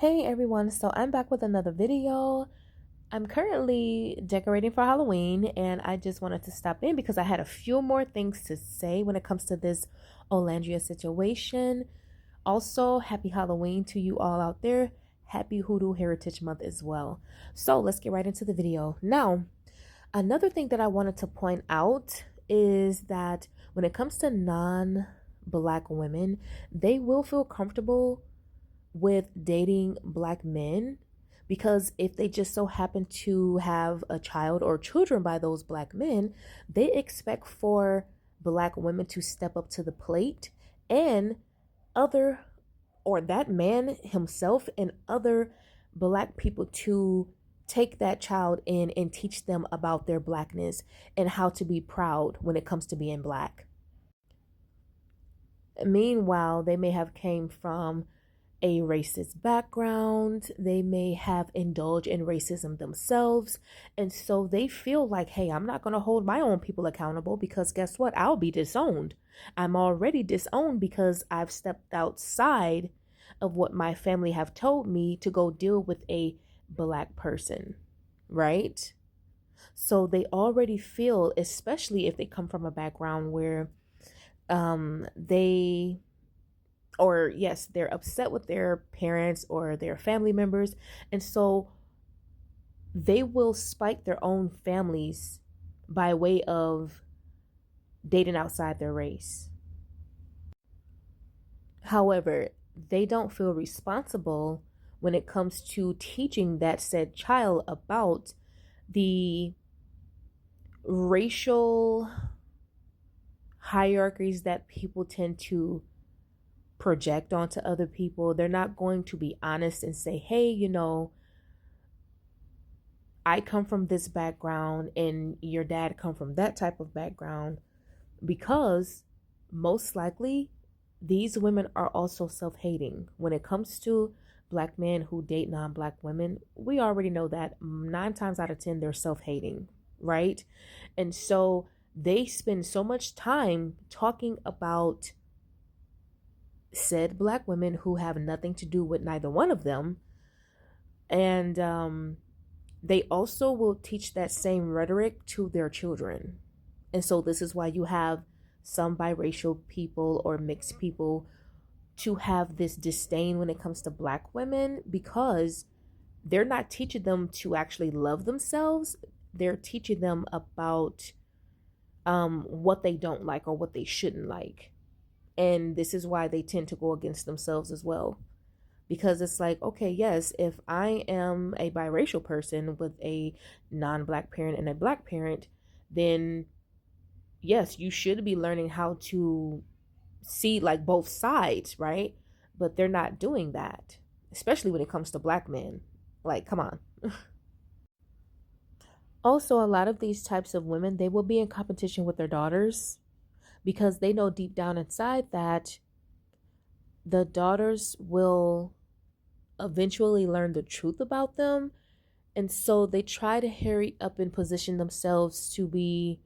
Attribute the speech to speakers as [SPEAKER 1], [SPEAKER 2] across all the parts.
[SPEAKER 1] Hey everyone, so I'm back with another video. I'm currently decorating for Halloween and I just wanted to stop in because I had a few more things to say when it comes to this Olandria situation. Also, happy Halloween to you all out there. Happy Hoodoo Heritage Month as well. So let's get right into the video. Now, another thing that I wanted to point out is that when it comes to non-Black women, they will feel comfortable with dating Black men because if they just so happen to have a child or children by those Black men, they expect for Black women to step up to the plate and other or that man himself and other Black people to take that child in and teach them about their Blackness and how to be proud when it comes to being Black. Meanwhile, they may have came from a racist background, they may have indulged in racism themselves, and so they feel like, hey, I'm not going to hold my own people accountable because guess what? I'll be disowned. I'm already disowned because I've stepped outside of what my family have told me to go deal with a Black person, right? So they already feel, especially if they come from a background where they or yes, they're upset with their parents or their family members. And so they will spite their own families by way of dating outside their race. However, they don't feel responsible when it comes to teaching that said child about the racial hierarchies that people tend to project onto other people. They're not going to be honest and say, hey, I come from this background and your dad come from that type of background, because most likely these women are also self-hating. When it comes to Black men who date non-Black women, we already know that 9 times out of 10 they're self-hating, right? And so they spend so much time talking about said Black women who have nothing to do with neither one of them. And they also will teach that same rhetoric to their children. And so this is why you have some biracial people or mixed people to have this disdain when it comes to Black women, because they're not teaching them to actually love themselves. They're teaching them about what they don't like or what they shouldn't like. And this is why they tend to go against themselves as well. Because it's like, okay, yes, if I am a biracial person with a non-Black parent and a Black parent, then yes, you should be learning how to see like both sides, right? But they're not doing that, especially when it comes to Black men. Like, come on. Also, a lot of these types of women, they will be in competition with their daughters because they know deep down inside that the daughters will eventually learn the truth about them. And so they try to hurry up and position themselves to be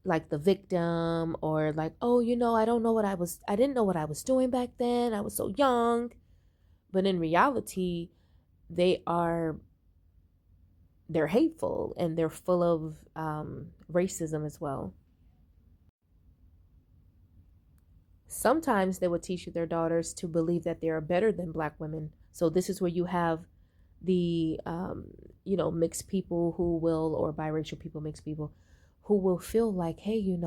[SPEAKER 1] like the victim, or like, oh, I didn't know what I was doing back then. I was so young. But in reality, they are, they're hateful and they're full of racism as well. Sometimes they will teach their daughters to believe that they are better than Black women. So this is where you have the mixed people who will, or biracial people, mixed people who will feel like, hey,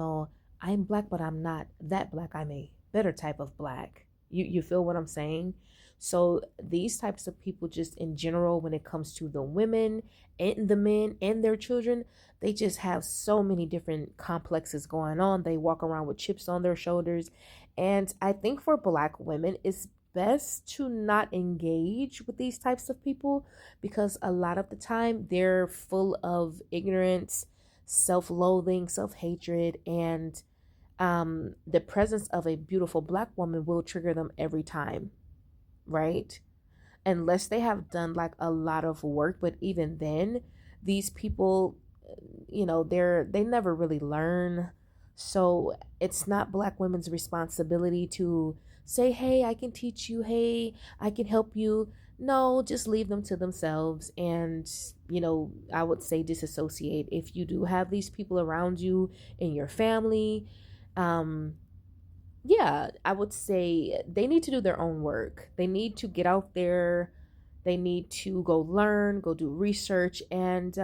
[SPEAKER 1] I'm Black, but I'm not that Black. I'm a better type of Black. You feel what I'm saying? So these types of people, just in general, when it comes to the women and the men and their children, they just have so many different complexes going on. They walk around with chips on their shoulders. And I think for Black women, it's best to not engage with these types of people, because a lot of the time they're full of ignorance, self-loathing, self-hatred, and the presence of a beautiful Black woman will trigger them every time, right? Unless they have done like a lot of work. But even then, these people, they never really learn. So it's not Black women's responsibility to say, hey, I can teach you, hey, I can help you. No, just leave them to themselves. And, I would say disassociate. If you do have these people around you in your family, um, yeah, I would say they need to do their own work. They need to get out there. They need to go learn, go do research, and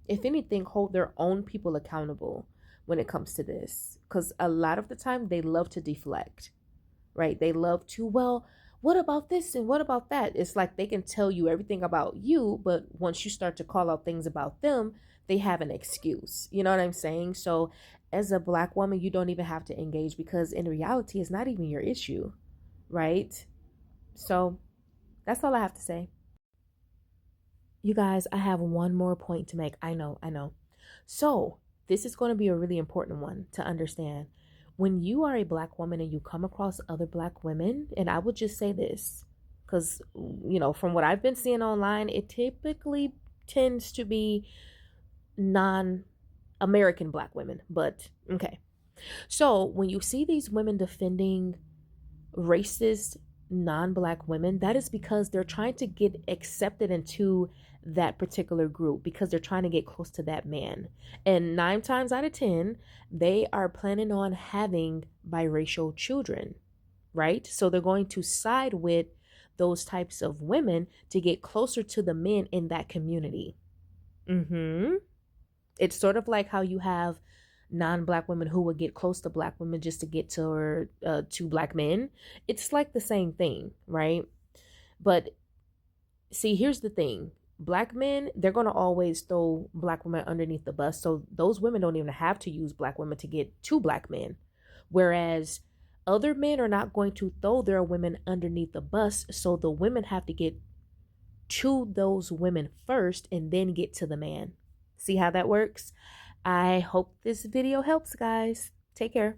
[SPEAKER 1] if anything, hold their own people accountable when it comes to this. Because a lot of the time they love to deflect, right? They love to, well, what about this and what about that? It's like they can tell you everything about you, but once you start to call out things about them, they have an excuse. You know what I'm saying? So, as a black woman, you don't even have to engage because in reality, it's not even your issue, right? So, that's all I have to say. You guys, I have one more point to make. I know. So, this is going to be a really important one to understand. When you are a black woman and you come across other black women, and I would just say this because, from what I've been seeing online, it typically tends to be non American black women. But okay. So, when you see these women defending racist non-black women, that is because they're trying to get accepted into that particular group because they're trying to get close to that man. And 9 times out of 10, they are planning on having biracial children, right? So they're going to side with those types of women to get closer to the men in that community. Mm-hmm. It's sort of like how you have non-black women who would get close to black women just to get to black men. It's like the same thing, right? But see, here's the thing. Black men, they're going to always throw black women underneath the bus. So those women don't even have to use black women to get to black men. Whereas other men are not going to throw their women underneath the bus. So the women have to get to those women first and then get to the man. See how that works? I hope this video helps, guys. Take care.